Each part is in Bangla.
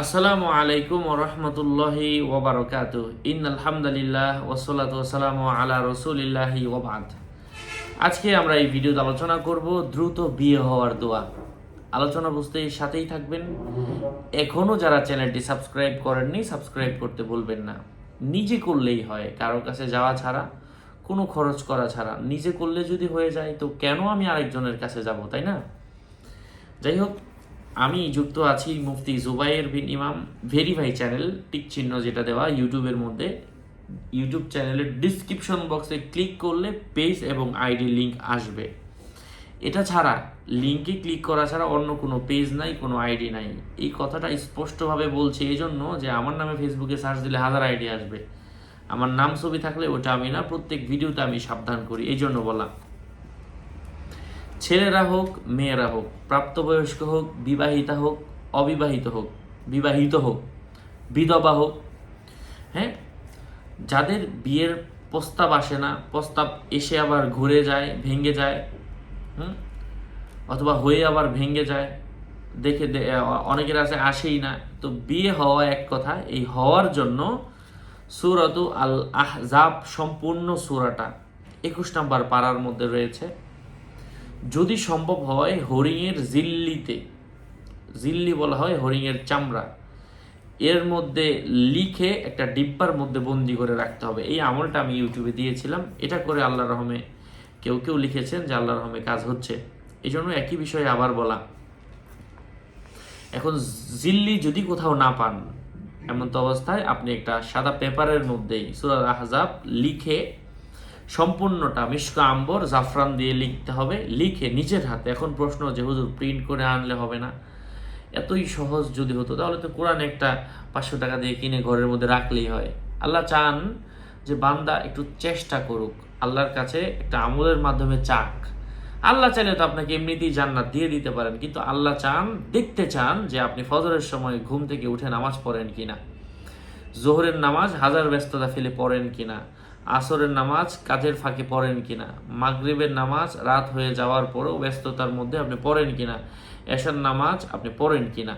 আসসালামু আলাইকুম ওয়া রাহমাতুল্লাহি ওয়া বারাকাতুহু। ইন্নাল হামদালিল্লাহ ওয়াসসালাতু ওয়াসসালামু আলা রাসূলিল্লাহি ওয়া বা'দ। আজকে আমরা এই ভিডিওতে আলোচনা করব দ্রুত বিয়ে হওয়ার দোয়া। আলোচনা বুঝতে সাথেই থাকবেন। এখনো যারা চ্যানেলটি সাবস্ক্রাইব করেননি সাবস্ক্রাইব করতে ভুলবেন না। নিজে করলেই হয়, কারোর কাছে যাওয়া ছাড়া, কোনো খরচ করা ছাড়া। নিজে করলে যদি হয়ে যায় তো কেন আমি আরেকজনের কাছে যাব, তাই না? যাই হোক, আমি যুক্ত আছি মুফতি জুবাইর বিন ইমাম ভেরিফাই চ্যানেল, টিক চিহ্ন যেটা দেওয়া ইউটিউবের মধ্যে। ইউটিউব চ্যানেলের ডিসক্রিপশন বক্সে ক্লিক করলে পেজ এবং আইডি লিঙ্ক আসবে। এটা ছাড়া, লিঙ্কে ক্লিক করা ছাড়া অন্য কোনো পেজ নাই, কোনো আইডি নাই। এই কথাটা স্পষ্টভাবে বলছি এই জন্য যে আমার নামে ফেসবুকে সার্চ দিলে হাজার আইডি আসবে। আমার নাম ছবি থাকলে ওটা আমি না, প্রত্যেক ভিডিওতে আমি সাবধান করি, এই জন্য বলা। ছেলেরা হোক, মেয়েরা হোক, প্রাপ্তবয়স্ক হোক, বিবাহিতা হোক, অবিবাহিত হোক, বিবাহিত হোক, বিধবা হোক, হ্যাঁ, যাদের বিয়ের প্রস্তাব আসে না, প্রস্তাব এসে আবার ঘুরে যায়, ভেঙে যায়, অথবা হয়ে আবার ভেঙে যায়, দেখে অনেকের আছে আসেই না, তো বিয়ে হওয়া এক কথা। এই হওয়ার জন্য সূরাতু আল আহজাব সম্পূর্ণ সূরাটা 21 নম্বর পারার মধ্যে রয়েছে। যদি সম্ভব হয় হরিণের জিল্লি বলা হয় হরিণের চামড়া, এর মধ্যে লিখে একটা ডিব্বার মধ্যে বন্দি করে রাখতে হবে। এই আমলটা আমি ইউটিউবে দিয়েছিলাম। এটা করে আল্লাহর রহমে কেউ কেউ লিখেছেন যে আল্লাহর রহমে কাজ হচ্ছে। এই জন্য একই বিষয়ে আবার বলা। এখন জিল্লি যদি কোথাও না পান, এমন তো অবস্থায় আপনি একটা সাদা পেপারের মধ্যেই সূরা আহজাব লিখে সম্পূর্ণটা মিশকা আম্বর জাফরান দিয়ে লিখতে হবে, লিখে নিজের হাতে। এখন প্রশ্ন যে হুজুর প্রিন্ট করে আনলে হবে না? এতই সহজ যদি হতো তাহলে তো কোরআন একটা 500 টাকা দিয়ে কিনে ঘরের মধ্যে রাখলেই হয়। আল্লাহ চান যে বান্দা একটু চেষ্টা করুক, আল্লাহর কাছে একটা আমলের মাধ্যমে চাক। আল্লাহ চাইলে তো আপনাকে এমনিতেই জান্নাত দিয়ে দিতে পারেন, কিন্তু আল্লাহ চান, দেখতে চান যে আপনি ফজরের সময় ঘুম থেকে উঠে নামাজ পড়েন কিনা, জোহরের নামাজ হাজার ব্যস্ততা ফেলে পড়েন কিনা, আসরের নামাজ কাজের ফাঁকে পড়েন কিনা, মাগরিবের নামাজ রাত হয়ে যাওয়ার পরেও ব্যস্ততার মধ্যে আপনি পড়েন কিনা, এশার নামাজ আপনি পড়েন কিনা।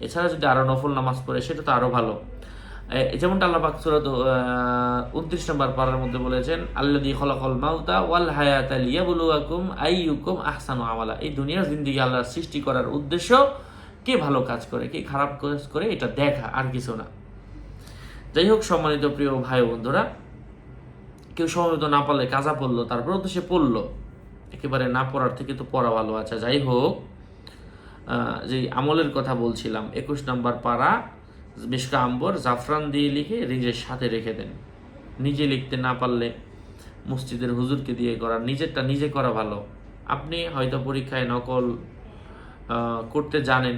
এছাড়া যদি আরও নফল নামাজ পড়ে সেটা তো আরও ভালো। যেমনটা আল্লাহ পাক সূরা 29 নম্বর পারার মধ্যে বলেছেন, আল্লাযী খালাকাল মাউতা ওয়াল হায়াতা লিয়াবলুয়াকুম আইয়ুকুম আহসানু আমালা। এই দুনিয়ার জিন্দেগি আল্লাহর সৃষ্টি করার উদ্দেশ্য কে ভালো কাজ করে, কে খারাপ কাজ করে, এটা দেখা, আর কিছু না। যাই হোক, সম্মানিত প্রিয় ভাই বন্ধুরা, কেউ সমবেত না পারলে কাজা পড়লো, তারপরেও তো সে পড়লো। একেবারে না পড়ার থেকে তো পড়া ভালো। আচ্ছা, যাই হোক, যে আমলের কথা বলছিলাম, 21 নম্বর পারা মিশকা আম্বর জাফরান দিয়ে লিখে নিজের সাথে রেখে দেন। নিজে লিখতে না পারলে মসজিদের হুজুরকে দিয়ে করা, নিজেরটা নিজে করা ভালো। আপনি হয়তো পরীক্ষায় নকল করতে জানেন,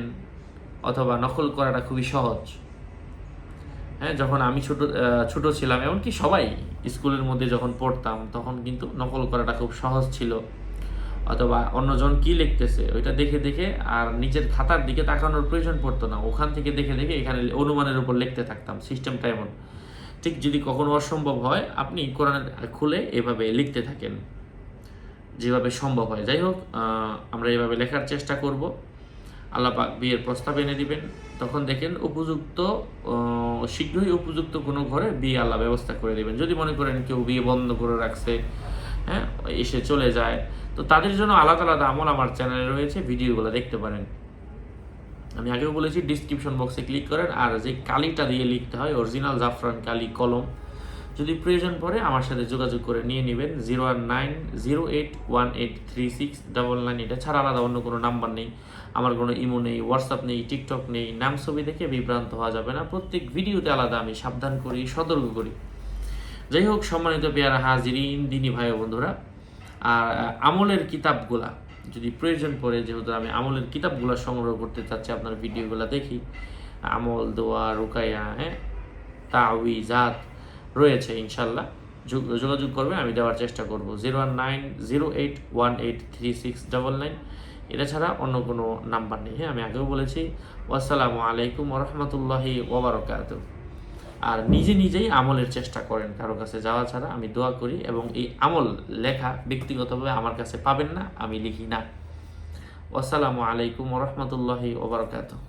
অথবা নকল করাটা খুবই সহজ। হ্যাঁ, যখন আমি ছোট ছিলাম, এমনকি সবাই স্কুলের মধ্যে যখন পড়তাম, তখন কিন্তু নকল করাটা খুব সহজ ছিল। অথবা অন্যজন কি লিখতেছে ওইটা দেখে দেখে আর নিজের খাতার দিকে তাকানোর প্রয়োজন পড়তো না, ওখান থেকে দেখে দেখে এখানে অনুমানের উপর লিখতে থাকতাম। সিস্টেমটা এমন। ঠিক যদি কখনো অসম্ভব হয়, আপনি কোরআন খুলে এভাবে লিখতে থাকেন যেভাবে সম্ভব হয়। যাই হোক, আমরা এভাবে লেখার চেষ্টা করব। আল্লাহ পাক বিয়ের প্রস্তাব এনে দিবেন, তখন দেখেন শীঘ্রই উপযুক্ত কোনো ঘরে বিয়ে আল্লাহ ব্যবস্থা করে দেবেন। যদি মনে করেন কেউ বিয়ে বন্ধ করে রাখছে, হ্যাঁ, এসে চলে যায়, তো তাদের জন্য আলাদা আলাদা আমল আমার চ্যানেলে রয়েছে, ভিডিওগুলো দেখতে পারেন। আমি আগেও বলেছি, ডিসক্রিপশন বক্সে ক্লিক করেন। আর যে কালিটা দিয়ে লিখতে হয়, অরিজিনাল জাফরান কালি কলম, যদি প্রয়োজন পড়ে আমার সাথে যোগাযোগ করে নিয়ে নেবেন। 01908183699। এটা ছাড়া আলাদা অন্য কোনো নাম্বার নেই, আমার কোনো ইমো নেই, হোয়াটসঅ্যাপ নেই, টিকটক নেই। নাম ছবি দেখে বিভ্রান্ত হওয়া যাবে না। প্রত্যেক ভিডিওতে আলাদা আমি সাবধান করি, সতর্ক করি। যাই হোক, সম্মানিত পেয়ারা হাজিরিন, দিনী ভাই বন্ধুরা, আর আমলের কিতাবগুলা যদি প্রয়োজন পড়ে, যেহেতু আমি আমলের কিতাবগুলো সংগ্রহ করতে চাচ্ছি, আপনার ভিডিওগুলো দেখি, আমল, দোয়া, রুকাইয়া, হ্যাঁ, তাওয়িজাত রয়েছে, ইনশাল্লাহ যোগাযোগ করবেন, আমি দেওয়ার চেষ্টা করব। 01908183699। এটা ছাড়া অন্য কোনো নাম্বার নেই। হ্যাঁ, আমি আগেও বলেছি। আসসালামু আলাইকুম ওয়া রাহমাতুল্লাহি ওয়া বারাকাতুহু। আর নিজেই আমলের চেষ্টা করেন, কারো কাছে যাওয়া ছাড়া। আমি দোয়া করি, এবং এই আমল লেখা ব্যক্তিগতভাবে আমার কাছে পাবেন না, আমি লিখি না। আসসালামু আলাইকুম ওয়া রাহমাতুল্লাহি ওয়া বারাকাতুহু।